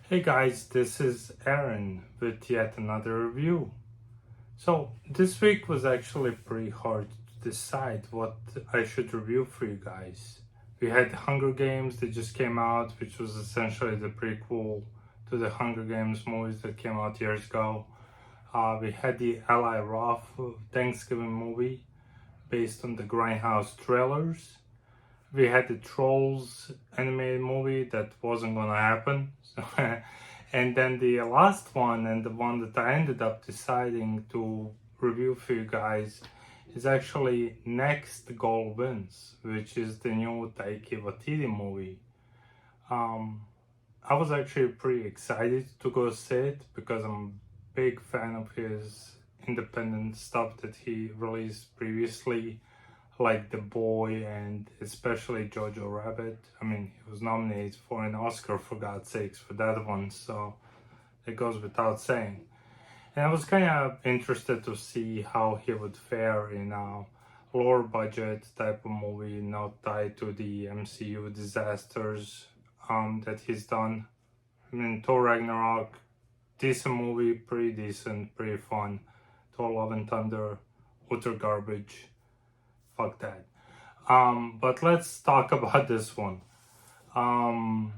Hey guys, this is Aaron with yet another review. So, this week was actually pretty hard to decide what I should review for you guys. We had Hunger Games that just came out, which was essentially the prequel to the Hunger Games movies that came out years ago. We had the Eli Roth Thanksgiving movie based on the Grindhouse trailers. We had the Trolls animated movie that wasn't gonna happen. And then the last one, and the one that I ended up deciding to review for you guys, is actually Next Goal Wins, which is the new Taiki Waititi movie. Um, I was actually pretty excited to go see it because I'm a big fan of his independent stuff that he released previously, like The Boy and especially Jojo Rabbit. I mean, he was nominated for an Oscar for God's sakes for that one, so it goes without saying. And I was kind of interested to see how he would fare in a lower budget type of movie, not tied to the MCU disasters that he's done. I mean, Thor Ragnarok, decent movie, pretty decent, pretty fun. Thor Love and Thunder, utter garbage. Fuck that. But let's talk about this one. Um,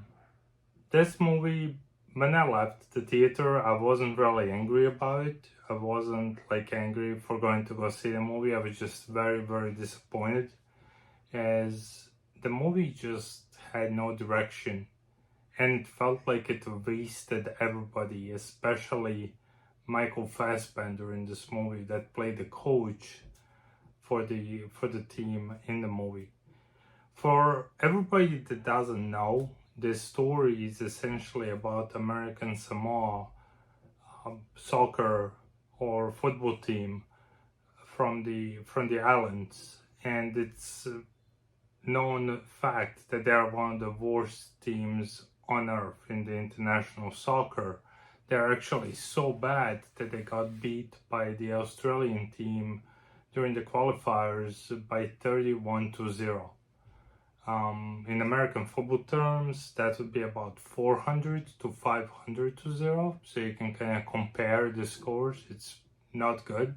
this movie, when I left the theater, I wasn't really angry about it. I wasn't like angry for going to go see the movie. I was just very, very disappointed as the movie just had no direction and it felt like it wasted everybody, especially Michael Fassbender in this movie that played the coach for the team in the movie. For everybody that doesn't know, this story is essentially about American Samoa soccer or football team from the islands, and it's a known fact that they are one of the worst teams on earth in the international soccer. They're actually so bad that they got beat by the Australian team during the qualifiers by 31-0. In American football terms, that would be about 400 to 500 to 0. So you can kind of compare the scores. It's not good.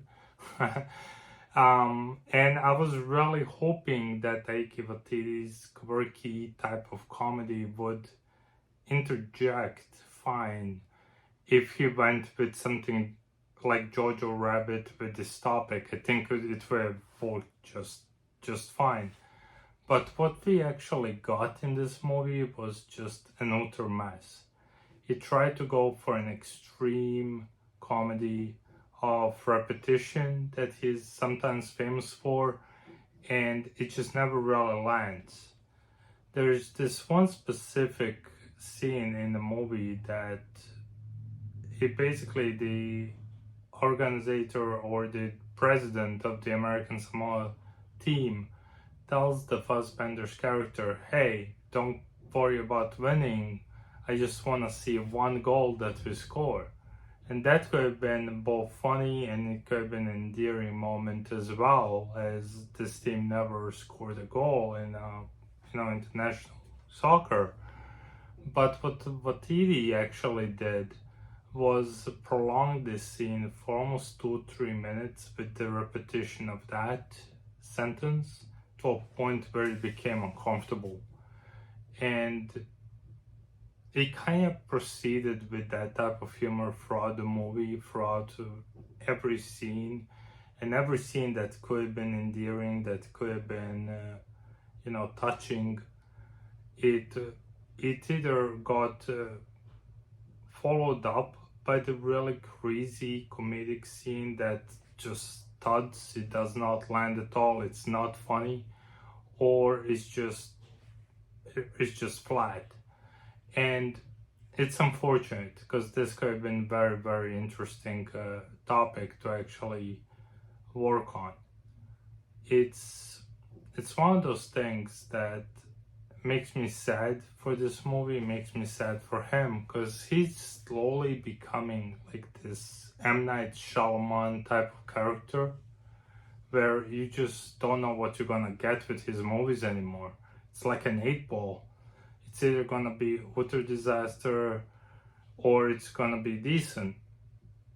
And I was really hoping that Taiki Waititi's quirky type of comedy would interject fine if he went with something like Jojo Rabbit with this topic. I think it would have worked just fine. But what we actually got in this movie was just an utter mess. He tried to go for an extreme comedy of repetition that he's sometimes famous for, and it just never really lands. There's this one specific scene in the movie that the organizer or the president of the American Samoa team tells the Fassbender's character, hey, don't worry about winning. I just want to see one goal that we score. And that could have been both funny and it could have been an endearing moment as well, as this team never scored a goal in international soccer. But what Edie actually did was prolong this scene for almost 2-3 minutes with the repetition of that sentence to a point where it became uncomfortable. And it kind of proceeded with that type of humor throughout the movie, throughout every scene, and every scene that could have been endearing, that could have been, touching. It either got followed up by the really crazy comedic scene that just thuds, it does not land at all, it's not funny, or it's just flat. And it's unfortunate because this could have been very, very interesting topic to actually work on. It's one of those things that makes me sad for this movie, makes me sad for him because he's slowly becoming like this M. Night Shyamalan type of character where you just don't know what you're gonna get with his movies anymore. It's like an 8 ball. It's either gonna be utter disaster, or it's gonna be decent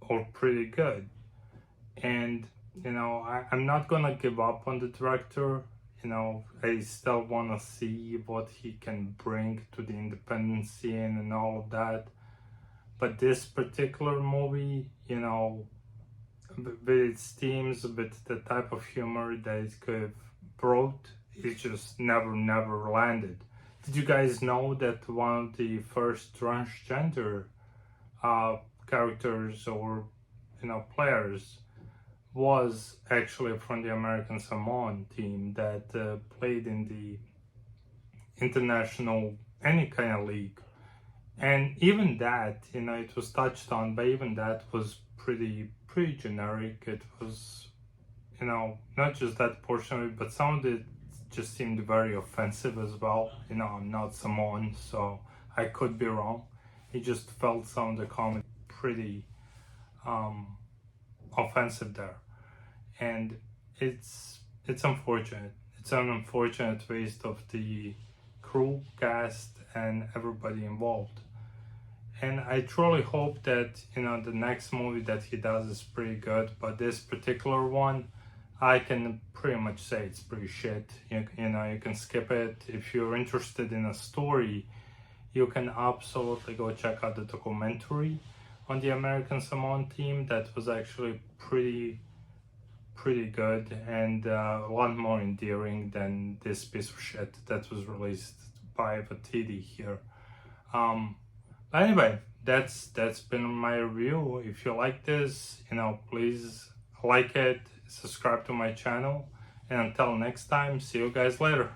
or pretty good. And I'm not gonna give up on the director. I still want to see what he can bring to the independent scene and all of that. But this particular movie, with its themes, with the type of humor that it could have brought, it just never landed. Did you guys know that one of the first transgender characters or players was actually from the American Samoan team that played in the international any kind of league? And even that, it was touched on, but even that was pretty generic. It was, not just that portion of it, but some of it just seemed very offensive as well. I'm not Samoan, so I could be wrong. It just felt some of the comedy pretty offensive there, and it's unfortunate. It's an unfortunate waste of the crew, cast, and everybody involved. And I truly hope that the next movie that he does is pretty good. But this particular one, I can pretty much say it's pretty shit. You can skip it. If you're interested in a story, you can absolutely go check out the documentary on the American Samoan team. That was actually pretty good and a lot more endearing than this piece of shit that was released by Waititi here. But anyway, that's been my review. If you like this, please like it, subscribe to my channel, and until next time, see you guys later.